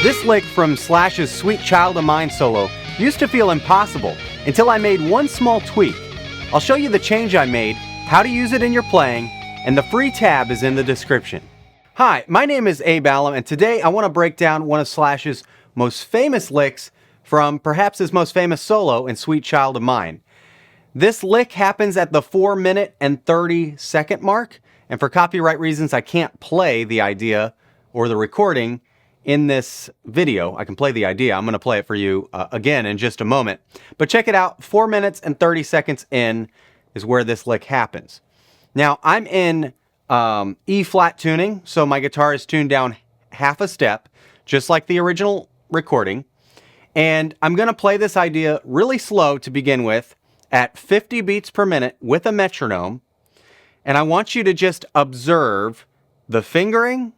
This lick from Slash's Sweet Child of Mine solo used to feel impossible until I made one small tweak. I'll show you the change I made, how to use it in your playing, and the free tab is in the description. Hi, my name is Abe Allam, and today I want to break down one of Slash's most famous licks from perhaps his most famous solo in Sweet Child of Mine. This lick happens at the 4-minute and 30-second mark, and for copyright reasons I can't play the idea or the recording in this video. I can play the idea. I'm going to play it for you again in just a moment. But check it out. 4 minutes and 30 seconds in is where this lick happens. Now, I'm in E-flat tuning, so my guitar is tuned down half a step, just like the original recording. And I'm going to play this idea really slow to begin with, at 50 beats per minute with a metronome. And I want you to just observe the fingering,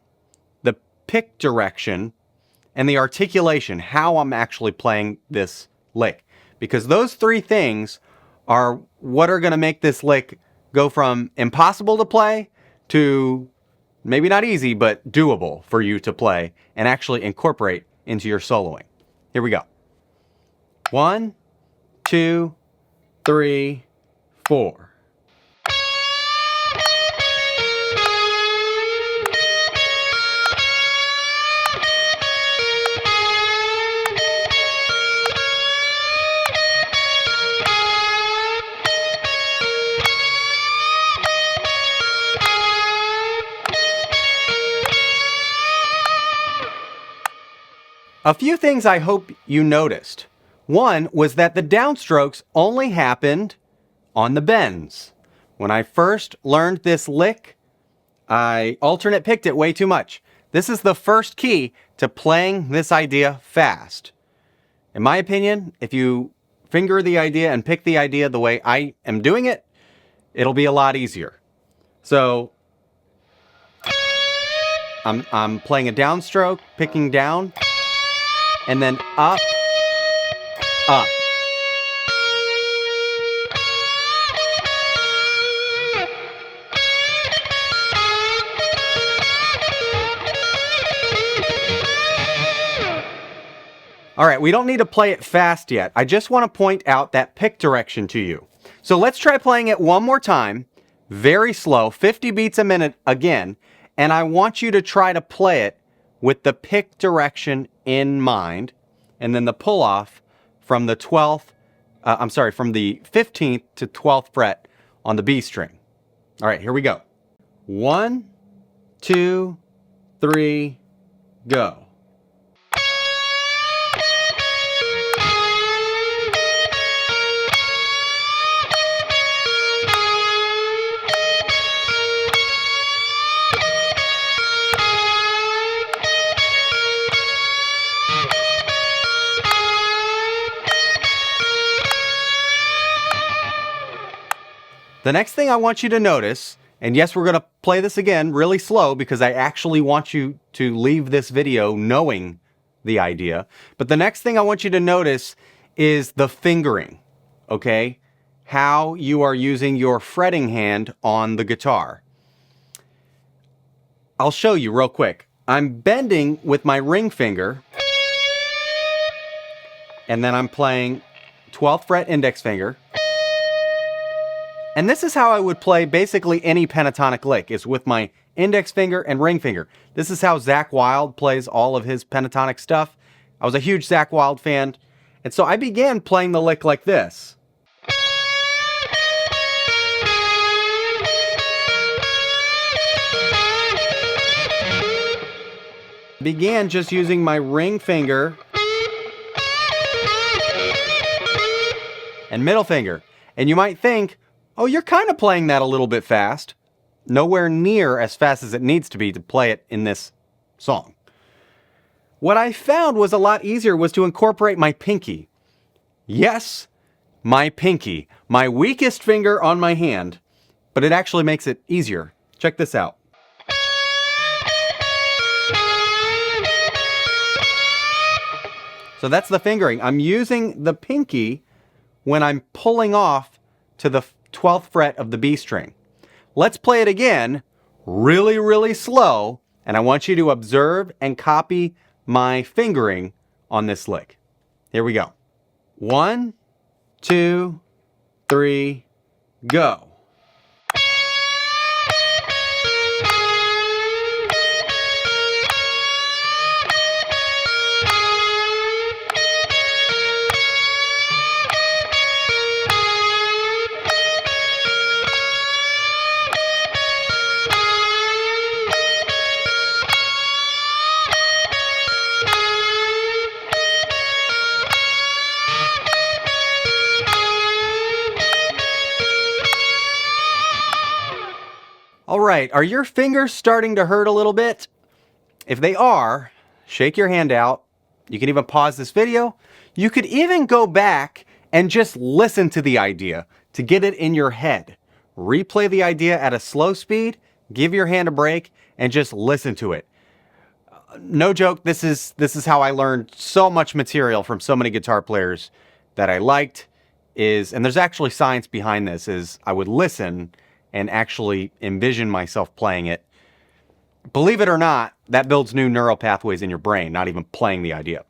the pick direction, and the articulation, how I'm actually playing this lick. Because those three things are what are going to make this lick go from impossible to play to maybe not easy, but doable for you to play and actually incorporate into your soloing. Here we go. 1, 2, 3, 4. A few things I hope you noticed. One was that the downstrokes only happened on the bends. When I first learned this lick, I alternate picked it way too much. This is the first key to playing this idea fast. In my opinion, if you finger the idea and pick the idea the way I am doing it, it'll be a lot easier. So I'm playing a downstroke, picking down, and then up, up. All right, we don't need to play it fast yet. I just want to point out that pick direction to you. So let's try playing it one more time, very slow, 50 beats a minute again, and I want you to try to play it with the pick direction in mind, and then the pull-off from the 12th, from the 15th to 12th fret on the B string. All right, here we go. 1, 2, 3, go. The next thing I want you to notice, and yes, we're going to play this again really slow because I actually want you to leave this video knowing the idea. But the next thing I want you to notice is the fingering, okay? How you are using your fretting hand on the guitar. I'll show you real quick. I'm bending with my ring finger, and then I'm playing 12th fret index finger. And this is how I would play basically any pentatonic lick, is with my index finger and ring finger. This is how Zakk Wylde plays all of his pentatonic stuff. I was a huge Zakk Wylde fan, and so I began playing the lick like this. Began just using my ring finger and middle finger. And you might think, oh, you're kind of playing that a little bit fast. Nowhere near as fast as it needs to be to play it in this song. What I found was a lot easier was to incorporate my pinky. Yes, my pinky. My weakest finger on my hand. But it actually makes it easier. Check this out. So that's the fingering. I'm using the pinky when I'm pulling off to the 12th fret of the B string. Let's play it again, really, really slow, and I want you to observe and copy my fingering on this lick. Here we go. 1, 2, 3, go. All right, are your fingers starting to hurt a little bit? If they are, shake your hand out. You can even pause this video. You could even go back and just listen to the idea to get it in your head. Replay the idea at a slow speed, give your hand a break, and just listen to it. No joke, this is how I learned so much material from so many guitar players that I liked, and there's actually science behind this, is I would listen and actually envision myself playing it. Believe it or not, that builds new neural pathways in your brain, not even playing the idea.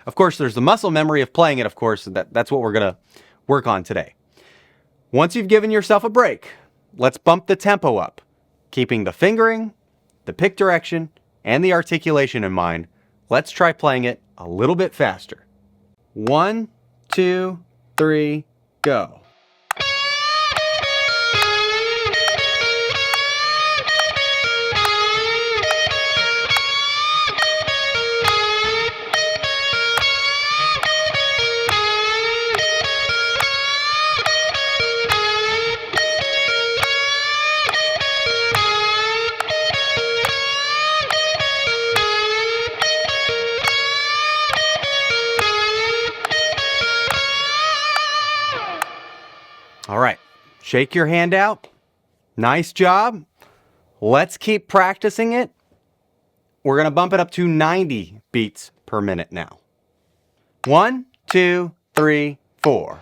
Of course, there's the muscle memory of playing it, of course, that's what we're gonna work on today. Once you've given yourself a break, let's bump the tempo up, keeping the fingering, the pick direction, and the articulation in mind. Let's try playing it a little bit faster. 1, 2, 3, go. All right, shake your hand out. Nice job. Let's keep practicing it. We're gonna bump it up to 90 beats per minute now. 1, 2, 3, 4.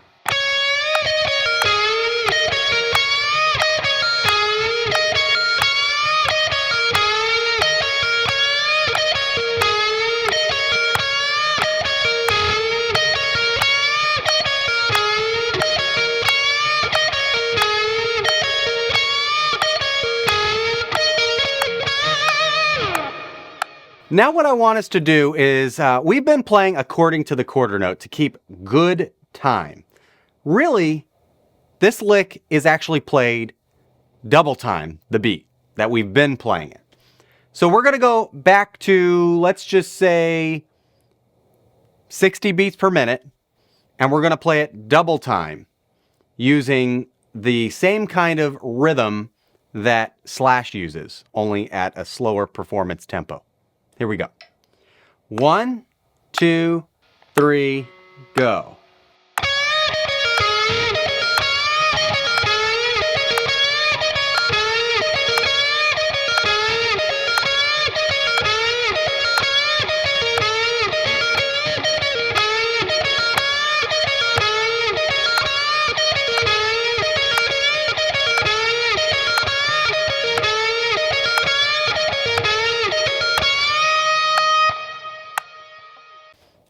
Now what I want us to do is, we've been playing according to the quarter note to keep good time. Really, this lick is actually played double time, the beat, that we've been playing it. So we're gonna go back to, let's just say, 60 beats per minute, and we're gonna play it double time, using the same kind of rhythm that Slash uses, only at a slower performance tempo. Here we go. 1, 2, 3, go.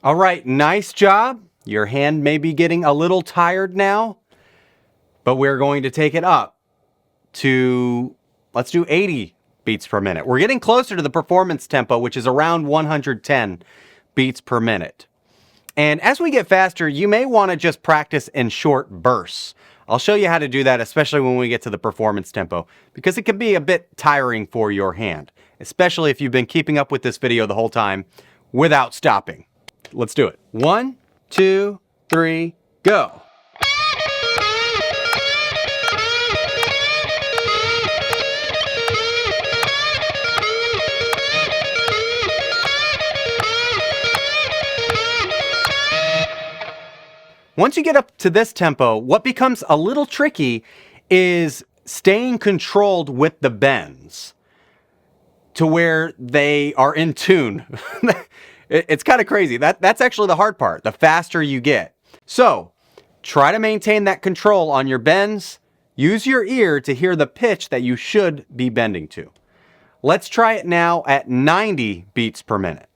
All right, nice job. Your hand may be getting a little tired now, but we're going to take it up to, let's do 80 beats per minute. We're getting closer to the performance tempo, which is around 110 beats per minute. And as we get faster, you may want to just practice in short bursts. I'll show you how to do that, especially when we get to the performance tempo, because it can be a bit tiring for your hand, especially if you've been keeping up with this video the whole time without stopping. Let's do it. 1, 2, 3, go. Once you get up to this tempo, what becomes a little tricky is staying controlled with the bends to where they are in tune. It's kind of crazy. That's actually the hard part, the faster you get. So try to maintain that control on your bends. Use your ear to hear the pitch that you should be bending to. Let's try it now at 90 beats per minute.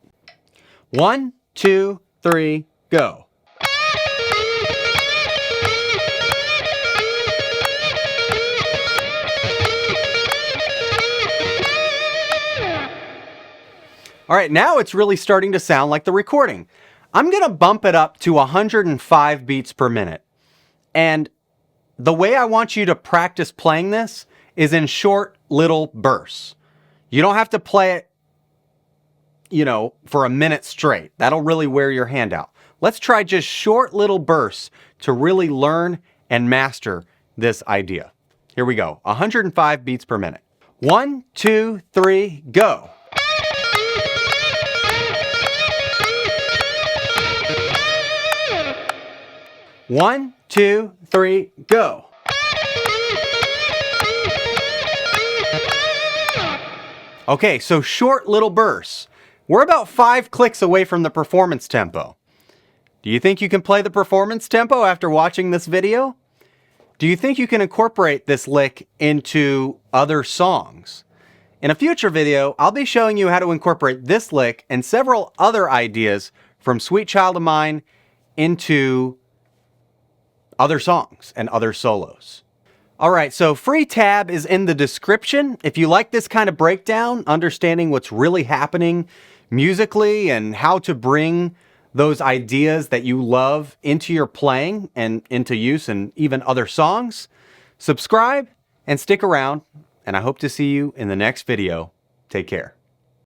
1, 2, 3, go. All right, now it's really starting to sound like the recording. I'm gonna bump it up to 105 beats per minute. And the way I want you to practice playing this is in short little bursts. You don't have to play it, for a minute straight. That'll really wear your hand out. Let's try just short little bursts to really learn and master this idea. Here we go, 105 beats per minute. 1, 2, 3, go. One, two, three, go. Okay, so short little bursts. We're about 5 clicks away from the performance tempo. Do you think you can play the performance tempo after watching this video? Do you think you can incorporate this lick into other songs? In a future video, I'll be showing you how to incorporate this lick and several other ideas from Sweet Child of Mine into other songs and other solos. All right, so free tab is in the description. If you like this kind of breakdown, understanding what's really happening musically and how to bring those ideas that you love into your playing and into use in even other songs, subscribe and stick around, and I hope to see you in the next video. Take care.